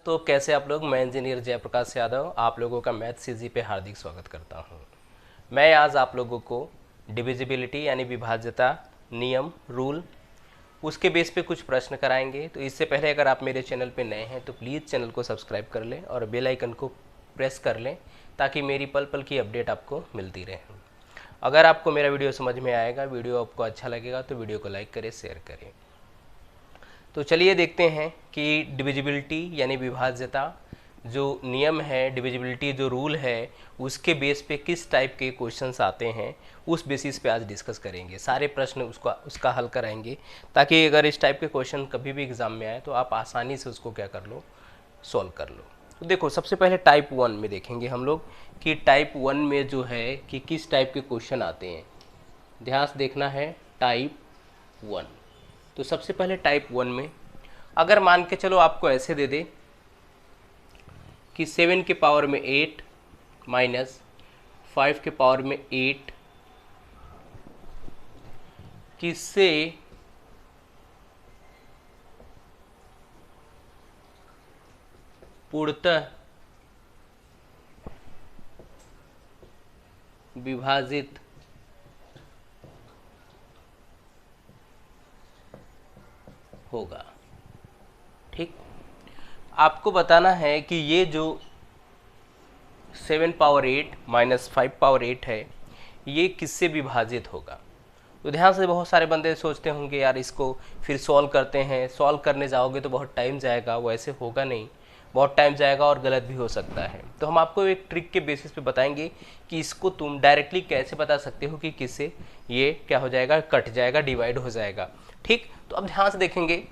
तो कैसे आप लोग। मैं इंजीनियर जयप्रकाश यादव आप लोगों का मैथ सीजी पे हार्दिक स्वागत करता हूं। मैं आज आप लोगों को डिविजिबिलिटी यानी विभाज्यता नियम रूल उसके बेस पे कुछ प्रश्न कराएंगे। तो इससे पहले अगर आप मेरे चैनल पे नए हैं तो प्लीज़ चैनल को सब्सक्राइब कर लें और बेल आइकन को प्रेस कर लें ताकि मेरी पल पल की अपडेट आपको मिलती रहे। अगर आपको मेरा वीडियो समझ में आएगा, वीडियो आपको अच्छा लगेगा तो वीडियो को लाइक करें, शेयर करें। तो चलिए देखते हैं कि डिविजिबिलिटी यानी विभाज्यता जो नियम है, डिविजिबिलिटी जो रूल है, उसके बेस पे किस टाइप के क्वेश्चंस आते हैं, उस बेसिस पे आज डिस्कस करेंगे। सारे प्रश्न उसका हल कराएंगे ताकि अगर इस टाइप के क्वेश्चन कभी भी एग्जाम में आए तो आप आसानी से उसको क्या कर लो, सॉल्व कर लो। तो देखो, सबसे पहले टाइप 1 में देखेंगे हम लोग कि टाइप 1 में जो है कि किस टाइप के क्वेश्चन आते हैं। ध्यान से देखना है टाइप 1। तो सबसे पहले टाइप 1 में अगर मान के चलो आपको ऐसे दे दे कि 7 के पावर में 8 माइनस 5 के पावर में 8 किससे पूर्णतः विभाजित होगा। ठीक, आपको बताना है कि ये जो 7 पावर 8 माइनस 5 पावर 8 है ये किससे विभाजित होगा। तो ध्यान से, बहुत सारे बंदे सोचते होंगे यार इसको फिर सॉल्व करते हैं, सॉल्व करने जाओगे तो बहुत टाइम जाएगा। वो ऐसे होगा नहीं, बहुत टाइम जाएगा और गलत भी हो सकता है। तो हम आपको एक ट्रिक के बेसिस पे बताएंगे कि इसको तुम डायरेक्टली कैसे बता सकते हो कि किससे ये क्या हो जाएगा, कट जाएगा, डिवाइड हो जाएगा। ठीक, तो अब ध्यान से देखेंगे,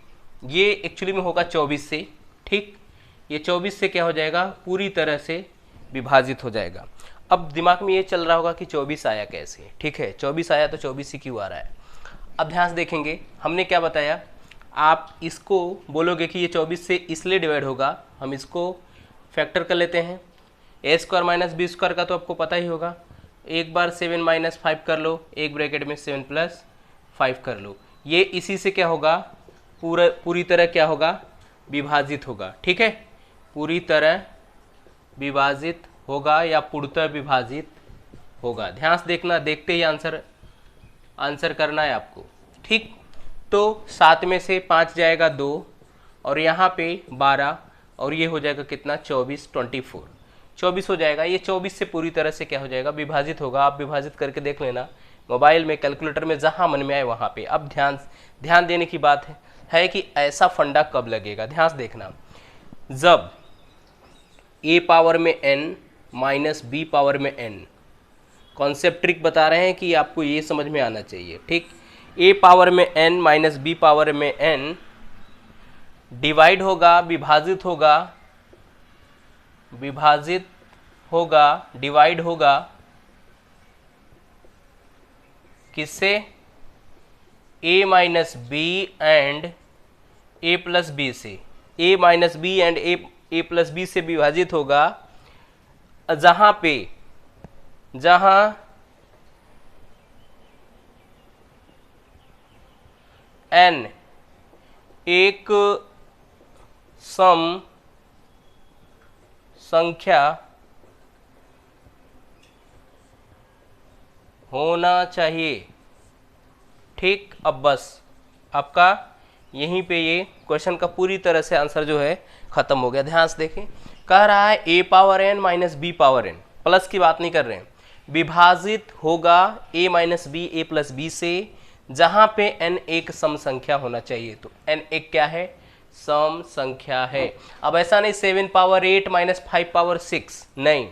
ये एक्चुअली में होगा 24 से। ठीक, ये 24 से क्या हो जाएगा, पूरी तरह से विभाजित हो जाएगा। अब दिमाग में ये चल रहा होगा कि 24 आया कैसे। ठीक है, 24 आया तो 24 ही क्यों आ रहा है। अब ध्यान से देखेंगे, हमने क्या बताया, आप इसको बोलोगे कि ये 24 से इसलिए डिवाइड होगा। हम इसको फैक्टर कर लेते हैं। ए स्क्वायर माइनस बी स्क्वायर का तो आपको पता ही होगा। एक बार 7 माइनस 5 कर लो, एक ब्रैकेट में 7 प्लस 5 कर लो। ये इसी से क्या होगा, पूरी तरह क्या होगा, विभाजित होगा। ठीक है, पूरी तरह विभाजित होगा या पूर्णतः विभाजित होगा। ध्यान से देखना, देखते ही आंसर करना है आपको। ठीक, तो 7 में से 5 जाएगा 2 और यहाँ पे 12 और ये हो जाएगा कितना, 24 24 हो जाएगा। ये 24 से पूरी तरह से क्या हो जाएगा, विभाजित होगा। आप विभाजित करके देख लेना मोबाइल में, कैलकुलेटर में, जहाँ मन में आए वहाँ पे। अब ध्यान देने की बात है कि ऐसा फंडा कब लगेगा। ध्यान से देखना, जब a पावर में n माइनस b पावर में n, कॉन्सेप्ट ट्रिक बता रहे हैं कि आपको ये समझ में आना चाहिए। ठीक, a पावर में n माइनस b पावर में n डिवाइड होगा, विभाजित होगा, डिवाइड होगा किससे, a minus b and a plus B से। a minus b and a plus B से विभाजित होगा, जहां n एक सम संख्या होना चाहिए। ठीक, अब बस आपका यहीं पे ये क्वेश्चन का पूरी तरह से आंसर जो है खत्म हो गया। ध्यान से देखें, कह रहा है a power n minus b power n, plus की बात नहीं कर रहे हैं, विभाजित होगा a minus b a plus B से, जहां पे n एक सम संख्या होना चाहिए। तो n एक क्या है, सम संख्या है। अब ऐसा नहीं 7 पावर 8 माइनस 5 पावर 6, नहीं,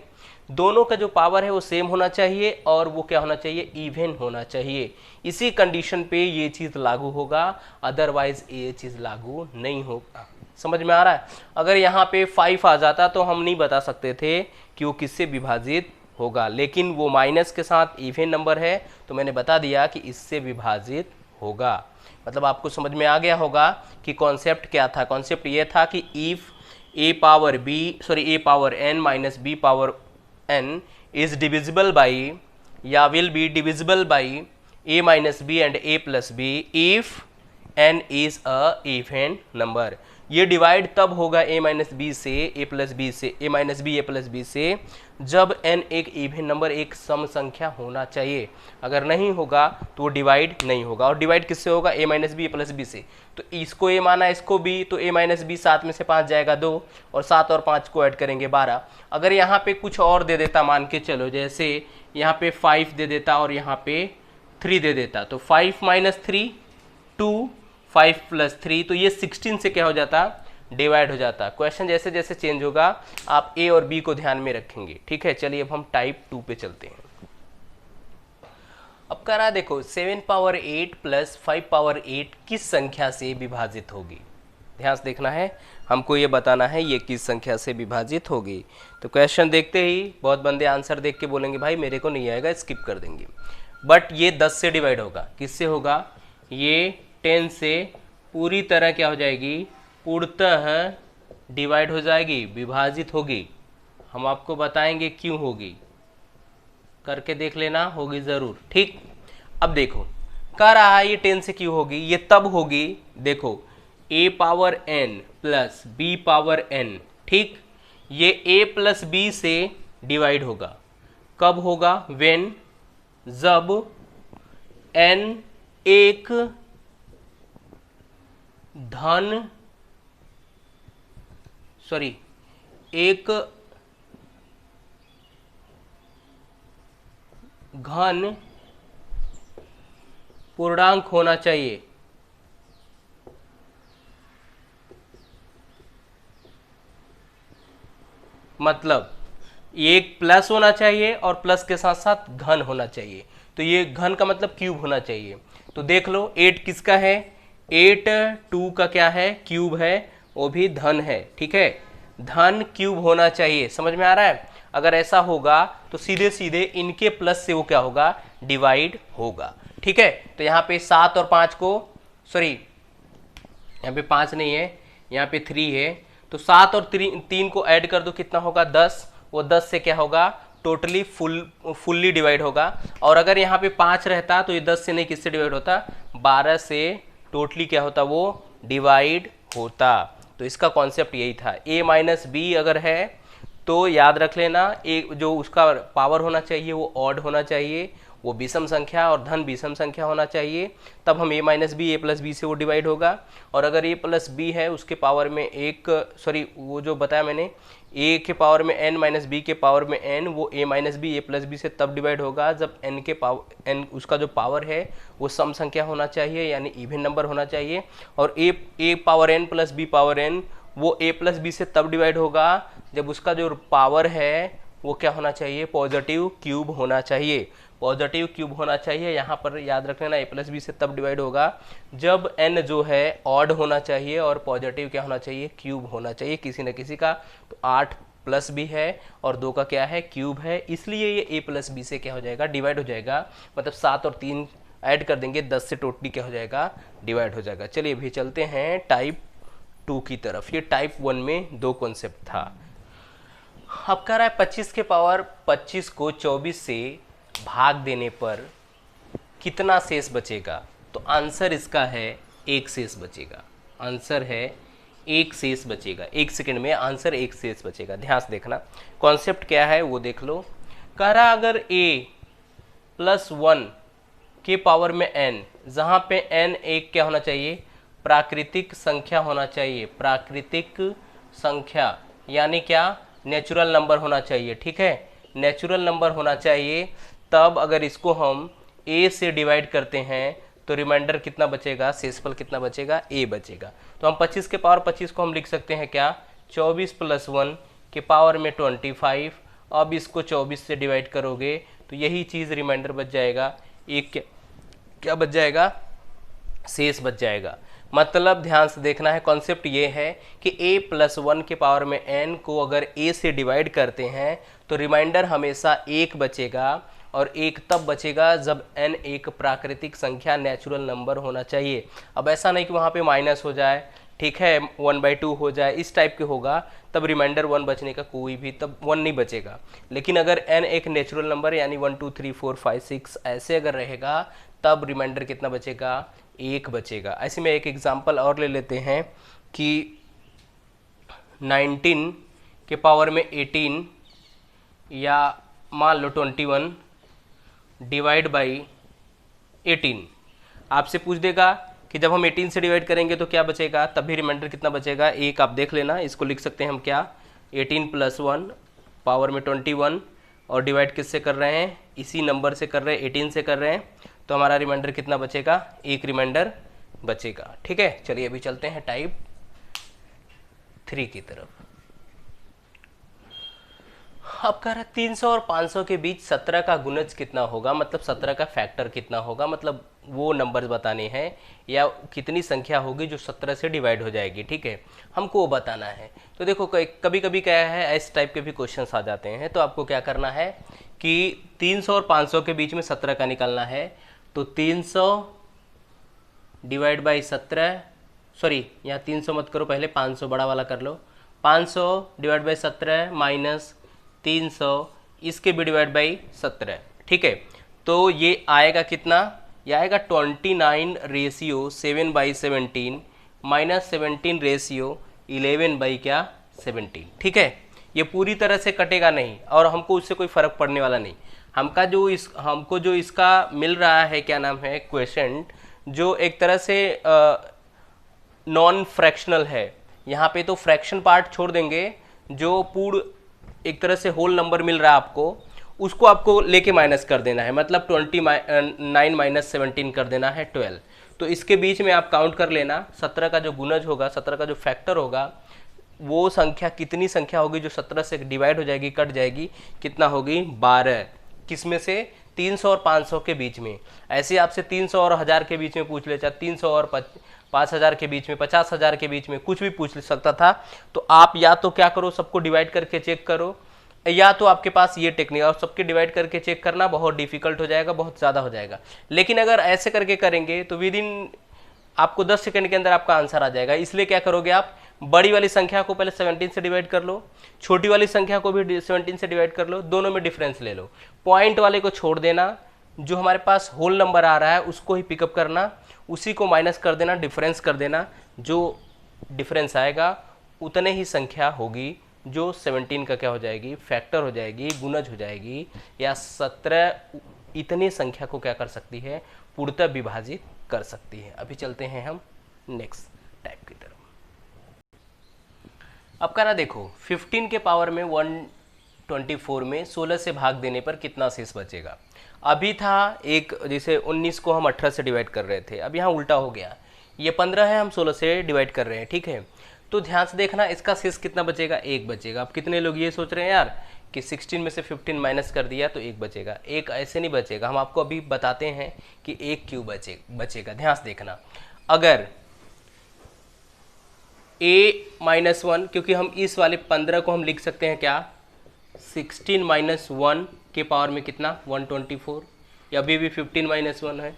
दोनों का जो पावर है वो सेम होना चाहिए और वो क्या होना चाहिए, इवन होना चाहिए। इसी कंडीशन पे ये चीज़ लागू होगा, अदरवाइज ये चीज़ लागू नहीं होगा। समझ में आ रहा है। अगर यहाँ पे 5 आ जाता तो हम नहीं बता सकते थे कि वो किससे विभाजित होगा, लेकिन वो माइनस के साथ इवन नंबर है तो मैंने बता दिया कि इससे विभाजित होगा। मतलब आपको समझ में आ गया होगा कि कॉन्सेप्ट क्या था। कॉन्सेप्ट ये था कि if a power n minus b power n is divisible by या will be divisible by a minus b and a plus b if n is a even number. ये डिवाइड तब होगा a minus B से a plus B से a minus B A plus B से जब n एक even number, एक सम संख्या होना चाहिए। अगर नहीं होगा तो वो डिवाइड नहीं होगा। और डिवाइड किससे होगा? a minus B A plus B से। तो इसको a माना, इसको b, तो a माइनस बी 7 में से 5 जाएगा 2, और 7 और 5 को ऐड करेंगे 12। अगर यहाँ पे कुछ और दे देता, मान के चलो जैसे यहाँ पे 5 दे देता और यहाँ पे 3 दे देता, तो 5 माइनस 3 2, 5 प्लस 3, तो ये 16 से क्या हो जाता? डिवाइड हो जाता। क्वेश्चन जैसे जैसे चेंज होगा आप ए और बी को ध्यान में रखेंगे, ठीक है। चलिए अब हम टाइप 2 पे चलते हैं। अब करा देखो 7 पावर 8 प्लस 5 पावर 8 किस संख्या से विभाजित होगी? ध्यान से देखना है, हमको ये बताना है ये किस संख्या से विभाजित होगी। तो क्वेश्चन देखते ही बहुत बंदे आंसर देख के बोलेंगे भाई मेरे को नहीं आएगा, स्किप कर देंगे। बट ये 10 से डिवाइड होगा। किससे होगा? ये 10 से पूरी तरह क्या हो जाएगी? पूर्णतः डिवाइड हो जाएगी, विभाजित होगी। हम आपको बताएंगे क्यों होगी, करके देख लेना, होगी ज़रूर, ठीक। अब देखो कह रहा है ये 10 से क्यों होगी? ये तब होगी, देखो a power n plus b power n, ठीक। ये a प्लस b से डिवाइड होगा। कब होगा? when, जब n एक एक घन पूर्णांक होना चाहिए। मतलब एक प्लस होना चाहिए और प्लस के साथ साथ घन होना चाहिए। तो ये घन का मतलब क्यूब होना चाहिए। तो देख लो 8 किसका है? 8 2 का क्या है? क्यूब है, वो भी धन है, ठीक है। धन क्यूब होना चाहिए, समझ में आ रहा है? अगर ऐसा होगा तो सीधे सीधे इनके प्लस से वो क्या होगा? डिवाइड होगा, ठीक है। तो यहाँ पे 7 और 5 को, सॉरी यहाँ पे 5 नहीं है, यहाँ पे 3 है, तो 7 और 3 को ऐड कर दो, कितना होगा? 10। वो 10 से क्या होगा? टोटली फुल्ली डिवाइड होगा। और अगर यहाँ पे 5 रहता तो ये 10 से नहीं, किससे डिवाइड होता? 12 से टोटली क्या होता? वो डिवाइड होता। तो इसका कॉन्सेप्ट यही था। a माइनस बी अगर है तो याद रख लेना, एक जो उसका पावर होना चाहिए वो ऑड होना चाहिए, वो विषम संख्या और धन विषम संख्या होना चाहिए, तब हम a minus B A plus B से वो डिवाइड होगा। और अगर a प्लस बी है उसके पावर में एक, सॉरी वो जो बताया मैंने, a के पावर में n माइनस बी के पावर में n, वो a minus B A plus B से तब डिवाइड होगा जब n के पावर, n उसका जो पावर है वो सम संख्या होना चाहिए, यानी इवन नंबर होना चाहिए। और a power n plus b power n वो a प्लस बी से तब डिवाइड होगा जब उसका जो पावर है वो क्या होना चाहिए? पॉजिटिव क्यूब होना चाहिए, पॉजिटिव क्यूब होना चाहिए। यहाँ पर याद रख लेना a प्लस बी से तब डिवाइड होगा जब n जो है ऑड होना चाहिए और पॉजिटिव क्या होना चाहिए? क्यूब होना चाहिए किसी न किसी का। तो 8 प्लस बी है और 2 का क्या है? क्यूब है, इसलिए ये a प्लस बी से क्या हो जाएगा? डिवाइड हो जाएगा। मतलब 7 और 3 ऐड कर देंगे, 10 से टोटली क्या हो जाएगा? डिवाइड हो जाएगा। चलिए अभी चलते हैं टाइप 2 की तरफ। ये टाइप 1 में 2 कॉन्सेप्ट था। अब कह रहा है 25 के पावर 25 को 24 से भाग देने पर कितना शेष बचेगा? तो आंसर इसका है 1 शेष बचेगा। आंसर है 1 शेष बचेगा। 1 सेकंड में आंसर 1 शेष बचेगा। ध्यान से देखना कॉन्सेप्ट क्या है वो देख लो। कह रहा अगर a प्लस 1 के पावर में n, जहाँ पे n एक क्या होना चाहिए? प्राकृतिक संख्या होना चाहिए। प्राकृतिक संख्या यानी क्या? नेचुरल नंबर होना चाहिए, ठीक है, नेचुरल नंबर होना चाहिए। तब अगर इसको हम a से डिवाइड करते हैं तो रिमाइंडर कितना बचेगा? शेषफल कितना बचेगा? a बचेगा। तो हम 25 के पावर 25 को हम लिख सकते हैं क्या? 24 प्लस 1 के पावर में 25। अब इसको 24 से डिवाइड करोगे तो यही चीज़ रिमाइंडर बच जाएगा। एक क्या बच जाएगा? शेष बच जाएगा। मतलब ध्यान से देखना है, कॉन्सेप्ट ये है कि a प्लस 1 के पावर में n को अगर a से डिवाइड करते हैं तो रिमाइंडर हमेशा 1 बचेगा, और 1 तब बचेगा जब n एक प्राकृतिक संख्या नेचुरल नंबर होना चाहिए। अब ऐसा नहीं कि वहाँ पे माइनस हो जाए, ठीक है, 1/2 हो जाए, इस टाइप के होगा, तब रिमाइंडर 1 बचने का कोई भी, तब 1 नहीं बचेगा। लेकिन अगर n एक नेचुरल नंबर यानी 1 2 3 4 5 6 ऐसे अगर रहेगा तब रिमाइंडर कितना बचेगा? 1 बचेगा। ऐसे में एक एग्जांपल और ले लेते हैं कि 19 के पावर में 18 या मान लो 21 डिवाइड बाई 18। आपसे पूछ देगा कि जब हम 18 से डिवाइड करेंगे तो क्या बचेगा, तब भी रिमाइंडर कितना बचेगा, एक आप देख लेना। इसको लिख सकते हैं हम क्या, 18 + 1 पावर में 21 और डिवाइड किससे कर रहे हैं, इसी नंबर से कर रहे हैं, 18 से कर रहे हैं, तो हमारा रिमाइंडर कितना बचेगा, एक रिमाइंडर बचेगा। ठीक है, चलिए अभी चलते हैं टाइप 3 की तरफ। अब कह रहा है 300 और 500 के बीच 17 का गुणज कितना होगा, मतलब 17 का फैक्टर कितना होगा, मतलब वो नंबर्स बताने हैं या कितनी संख्या होगी जो 17 से डिवाइड हो जाएगी। ठीक है, हमको वो बताना है। तो देखो कभी कभी क्या है, इस टाइप के भी क्वेश्चंस आ जाते हैं। तो आपको क्या करना है कि 300 और 500 के बीच में 17 का निकालना है। तो 300 डिवाइड बाई 17, सॉरी यहाँ 300 मत करो, पहले 500 बड़ा वाला कर लो। 500 डिवाइड बाई 17 माइनस 300, इसके भी डिवाइड बाई 17। ठीक है, तो ये आएगा कितना, ये आएगा 29 रेशियो 7/17 माइनस 17 रेशियो 11/17। ठीक है, ये पूरी तरह से कटेगा नहीं और हमको उससे कोई फर्क पड़ने वाला नहीं। हमको जो इसका मिल रहा है, क्या नाम है, क्वेश्चन जो एक तरह से नॉन फ्रैक्शनल है। यहाँ पे तो फ्रैक्शन पार्ट छोड़ देंगे, जो पूर्ण एक तरह से होल नंबर मिल रहा है आपको, उसको आपको लेके माइनस कर देना है, मतलब 29 माइनस 17 कर देना है 12। तो इसके बीच में आप काउंट कर लेना, 17 का जो गुणज होगा, 17 का जो फैक्टर होगा, वो संख्या कितनी संख्या होगी जो 17 से डिवाइड हो जाएगी, कट जाएगी, कितना होगी, 12। किसमें से, 300 और 500 के बीच में। ऐसे आपसे 300 और 1000 के बीच में पूछ ले, चाहे 300 और 5000 के बीच में, 50,000 के बीच में, कुछ भी पूछ सकता था। तो आप या तो क्या करो, सबको डिवाइड करके चेक करो, या तो आपके पास ये टेक्निक, और सबके डिवाइड करके चेक करना बहुत डिफिकल्ट हो जाएगा, बहुत ज़्यादा हो जाएगा। लेकिन अगर ऐसे करके करेंगे तो विद इन आपको 10 सेकंड के अंदर आपका आंसर आ जाएगा। इसलिए क्या करोगे आप, बड़ी वाली संख्या को पहले 17 से डिवाइड कर लो, छोटी वाली संख्या को भी 17 से डिवाइड कर लो, दोनों में डिफरेंस ले लो। पॉइंट वाले को छोड़ देना, जो हमारे पास होल नंबर आ रहा है उसको ही पिकअप करना, उसी को माइनस कर देना, डिफरेंस कर देना। जो डिफरेंस आएगा उतने ही संख्या होगी जो 17 का क्या हो जाएगी, फैक्टर हो जाएगी, गुणज हो जाएगी, या 17 इतनी संख्या को क्या कर सकती है, पूर्णतः विभाजित कर सकती है। अभी चलते हैं हम नेक्स्ट टाइप की तरफ। अब कह रहा देखो 15 के पावर में 124 में 16 से भाग देने पर कितना शेष बचेगा। अभी था एक, जैसे 19 को हम 18 से डिवाइड कर रहे थे, अब यहाँ उल्टा हो गया, ये 15 है, हम 16 से डिवाइड कर रहे हैं। ठीक है, तो ध्यान से देखना, इसका शेष कितना बचेगा, एक बचेगा। अब कितने लोग ये सोच रहे हैं यार कि 16 में से 15 माइनस कर दिया तो एक बचेगा, एक ऐसे नहीं बचेगा। हम आपको अभी बताते हैं कि एक क्यों बचेगा। ध्यान से देखना, अगर a-1, क्योंकि हम इस वाले 15 को हम लिख सकते हैं क्या, 16 - 1 के पावर में कितना, 124, या अभी भी 15 - 1 है।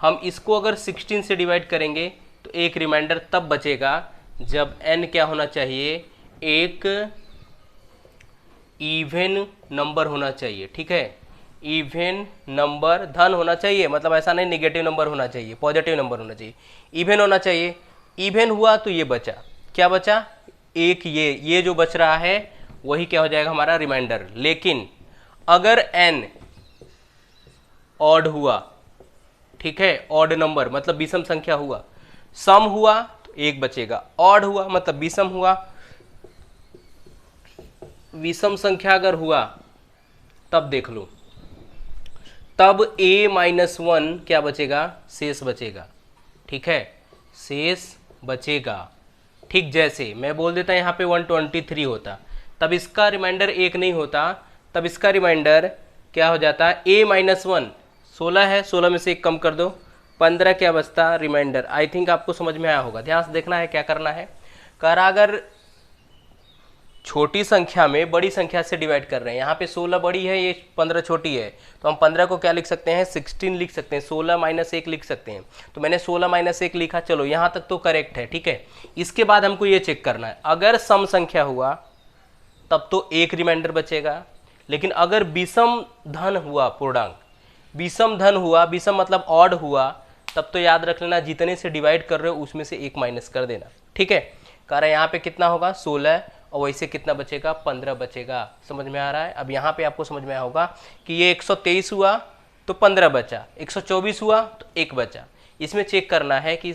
हम इसको अगर 16 से डिवाइड करेंगे तो एक रिमाइंडर तब बचेगा जब n क्या होना चाहिए, एक इवन नंबर होना चाहिए। ठीक है, इवन नंबर, धन होना चाहिए, मतलब ऐसा नहीं नेगेटिव नंबर होना चाहिए, पॉजिटिव नंबर होना चाहिए, इवन होना चाहिए। इवन हुआ तो ये बचा, क्या बचा, एक, ये जो बच रहा है वही क्या हो जाएगा हमारा रिमाइंडर। लेकिन अगर n ऑड हुआ, ठीक है, ऑड नंबर मतलब विषम संख्या हुआ, सम हुआ तो एक बचेगा, ऑड हुआ मतलब विषम हुआ, विषम संख्या अगर हुआ तब देख लो, तब a-1 क्या बचेगा, शेष बचेगा। ठीक है, शेष बचेगा। ठीक, जैसे मैं बोल देता यहाँ पे 123 होता, तब इसका रिमाइंडर एक नहीं होता, तब इसका रिमाइंडर क्या हो जाता है, a-1, 16 है, 16 में से एक कम कर दो, 15 क्या बचता रिमाइंडर। आई थिंक आपको समझ में आया होगा। ध्यान से देखना है क्या करना है, अगर छोटी संख्या में बड़ी संख्या से डिवाइड कर रहे हैं, यहाँ पे 16 बड़ी है, ये 15 छोटी है, तो हम 15 को क्या लिख सकते हैं, 16 लिख सकते हैं, 16 - 1 लिख सकते हैं। तो मैंने 16 - 1 लिखा, चलो यहाँ तक तो करेक्ट है। ठीक है, इसके बाद हमको ये चेक करना है, अगर सम संख्या हुआ तब तो एक रिमाइंडर बचेगा, लेकिन अगर विषम धन हुआ, पूर्णांक विषम धन हुआ, विषम मतलब ऑड हुआ, तब तो याद रख लेना जितने से डिवाइड कर रहे हो उसमें से एक माइनस कर देना। ठीक है, कह रहे हैं यहाँ पे कितना होगा, 16 और वैसे कितना बचेगा, 15 बचेगा। समझ में आ रहा है। अब यहाँ पे आपको समझ में आया होगा कि ये 123 हुआ तो 15 बचा, 124 हुआ तो 1 बचा। इसमें चेक करना है कि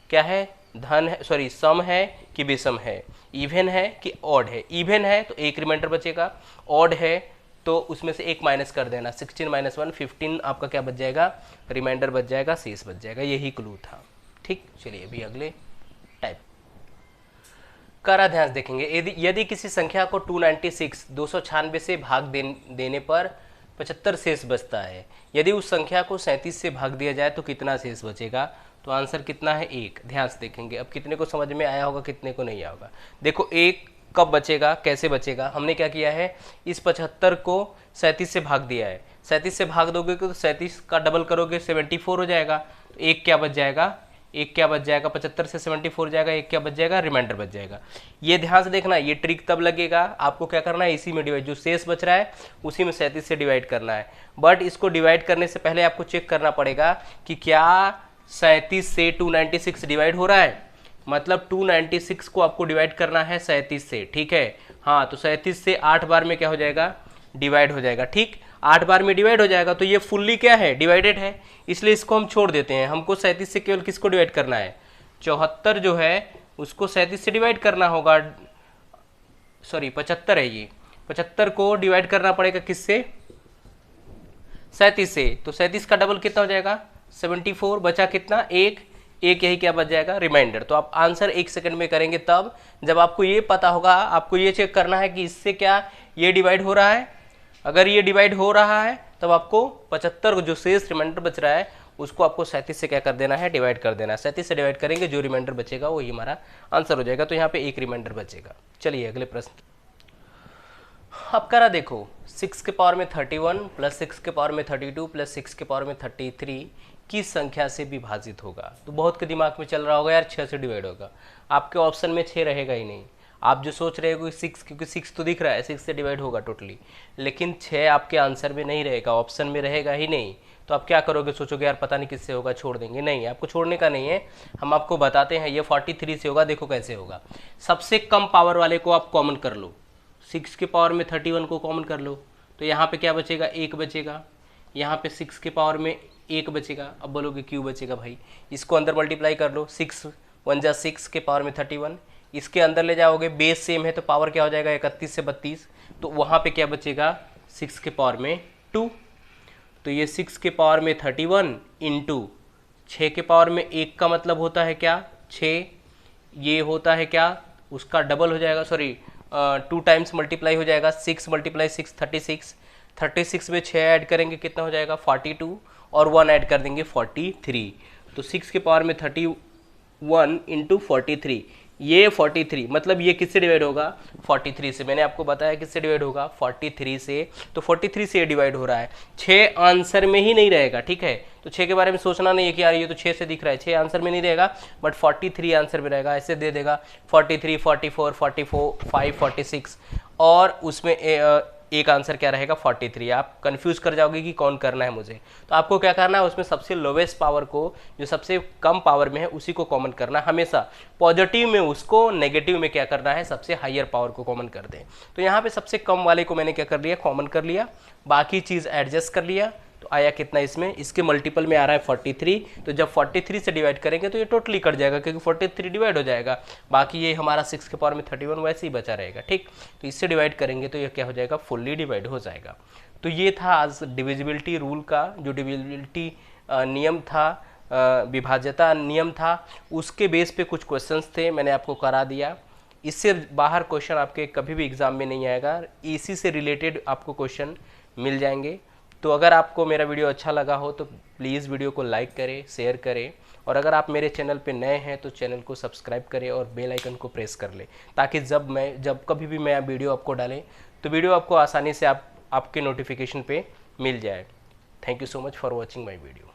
क्या है, धन है, सॉरी सम है कि विषम है, इवन है कि ऑड है। इवन है तो एक रिमाइंडर बचेगा, ऑड है तो उसमें से एक माइनस कर देना, 16 - 1 15 आपका क्या बच जाएगा, रिमाइंडर बच जाएगा, शेष बच जाएगा। यही क्लू था। ठीक, चलिए अभी अगले टाइप करा ध्यान देखेंगे। यदि किसी संख्या को 296 से भाग देने पर 75 शेष बचता है, यदि उस संख्या को 37 से भाग दिया जाए तो कितना शेष बचेगा। तो आंसर कितना है, 1। ध्यान से देखेंगे। अब कितने को समझ में आया होगा, कितने को नहीं आया होगा। देखो 1 कब बचेगा, कैसे बचेगा। हमने क्या किया है, इस 75 को 37 से भाग दिया है। 37 से भाग दोगे तो 37 का डबल करोगे 74 हो जाएगा। तो 1 क्या बच जाएगा, 1 क्या बच जाएगा, 75 से 74 जाएगा, 1 क्या बच जाएगा, रिमाइंडर बच जाएगा। ये ध्यान से देखना, ये ट्रिक तब लगेगा, आपको क्या करना है, इसी में डिवाइड, जो शेष बच रहा है उसी में 37 से डिवाइड करना है। बट इसको डिवाइड करने से पहले आपको चेक करना पड़ेगा कि क्या 37 से 296 डिवाइड हो रहा है। मतलब 296 को आपको डिवाइड करना है 37 से, ठीक है। हाँ, तो 37 से 8 बार में क्या हो जाएगा, डिवाइड हो जाएगा। ठीक, 8 बार में डिवाइड हो जाएगा तो ये फुल्ली क्या है, डिवाइडेड है, इसलिए इसको हम छोड़ देते हैं। हमको 37 से केवल किसको डिवाइड करना है, 74 जो है उसको 37 से डिवाइड करना होगा। सॉरी 75 है ये, 75 को डिवाइड करना पड़ेगा किससे, 37 से। तो 37 का डबल कितना हो जाएगा, 74। बचा कितना, 1। यही क्या बच जाएगा, रिमाइंडर। तो आप आंसर 1 सेकंड में करेंगे तब जब आपको ये पता होगा। आपको ये चेक करना है कि इससे क्या ये डिवाइड हो रहा है। अगर ये डिवाइड हो रहा है तब आपको 75 को जो शेष रिमाइंडर बच रहा है उसको आपको 37 से क्या कर देना है, डिवाइड कर देना है। 37 से डिवाइड करेंगे, जो रिमाइंडर बचेगा वही हमारा आंसर हो जाएगा। तो यहाँ पे 1 रिमाइंडर बचेगा। चलिए अगले प्रश्न अब करा देखो। 6 के पावर में 31 प्लस 6 के पावर में 32 प्लस 6 के पावर में 33 किस संख्या से विभाजित होगा। तो बहुत के दिमाग में चल रहा होगा यार 6 से डिवाइड होगा। आपके ऑप्शन में 6 रहेगा ही नहीं। आप जो सोच रहे हो 6, क्योंकि 6 तो दिख रहा है, 6 से डिवाइड होगा टोटली, लेकिन 6 आपके आंसर में नहीं रहेगा, ऑप्शन में रहेगा ही नहीं। तो आप क्या करोगे, सोचोगे यार पता नहीं किससे होगा, छोड़ देंगे। नहीं, आपको छोड़ने का नहीं है, हम आपको बताते हैं। ये 43 से होगा। देखो कैसे होगा। सबसे कम पावर वाले को आप कॉमन कर लो, 6 के पावर में 31 को कॉमन कर लो, तो यहाँ पे क्या बचेगा, 1 बचेगा। यहाँ पे 6 के पावर में 1 बचेगा। अब बोलोगे क्यों बचेगा भाई, इसको अंदर मल्टीप्लाई कर लो, 6 1 जा 6 के पावर में 31, इसके अंदर ले जाओगे, बेस सेम है तो पावर क्या हो जाएगा, 31 से 32, तो वहाँ पे क्या बचेगा, 6 के पावर में 2। तो ये 6 के पावर में 31 इंटू 6 के पावर में 1 का मतलब होता है क्या, 6, ये होता है क्या, उसका डबल हो जाएगा, सॉरी 2 टाइम्स मल्टीप्लाई हो जाएगा, 6 × 6 36, 36 में 6 ऐड करेंगे कितना हो जाएगा 42, और 1 ऐड कर देंगे 43। तो 6 के पावर में 31 इंटू 43, ये 43 मतलब ये किससे डिवाइड होगा, 43 से। मैंने आपको बताया किससे डिवाइड होगा, 43 से। तो 43 से ये डिवाइड हो रहा है। 6 आंसर में ही नहीं रहेगा, ठीक है। तो 6 के बारे में सोचना नहीं है कि यार ये तो 6 से दिख रहा है, 6 आंसर में नहीं रहेगा, बट 43 आंसर में रहेगा। ऐसे दे देगा 43, 44, 44, 5, 46, और उसमें एक आंसर क्या रहेगा 43। आप कंफ्यूज कर जाओगे कि कौन करना है मुझे। तो आपको क्या करना है, उसमें सबसे लोवेस्ट पावर को, जो सबसे कम पावर में है उसी को कॉमन करना है हमेशा। पॉजिटिव में उसको, नेगेटिव में क्या करना है, सबसे हाईयर पावर को कॉमन कर दें। तो यहाँ पे सबसे कम वाले को मैंने क्या कर लिया, कॉमन कर लिया, बाकी चीज़ एडजस्ट कर लिया। तो आया कितना इसमें, इसके मल्टीपल में आ रहा है 43। तो जब 43 से डिवाइड करेंगे तो ये टोटली कट जाएगा, क्योंकि 43 डिवाइड हो जाएगा। बाकी ये हमारा 6 के पावर में 31 वैसे ही बचा रहेगा, ठीक। तो इससे डिवाइड करेंगे तो ये क्या हो जाएगा, फुल्ली डिवाइड हो जाएगा। तो ये था आज डिविजिबिलिटी रूल का, जो डिविजिबिलिटी नियम था, विभाज्यता नियम था, उसके बेस पे कुछ क्वेश्चंस थे, मैंने आपको करा दिया। इससे बाहर क्वेश्चन आपके कभी भी एग्जाम में नहीं आएगा, इसी से रिलेटेड आपको क्वेश्चन मिल जाएंगे। तो अगर आपको मेरा वीडियो अच्छा लगा हो तो प्लीज़ वीडियो को लाइक करें, शेयर करें, और अगर आप मेरे चैनल पे नए हैं तो चैनल को सब्सक्राइब करें और बेल आइकन को प्रेस कर लें, ताकि जब कभी भी मैं वीडियो आपको डालें तो वीडियो आपको आसानी से आपके नोटिफिकेशन पे मिल जाए। Thank you so much for watching my video.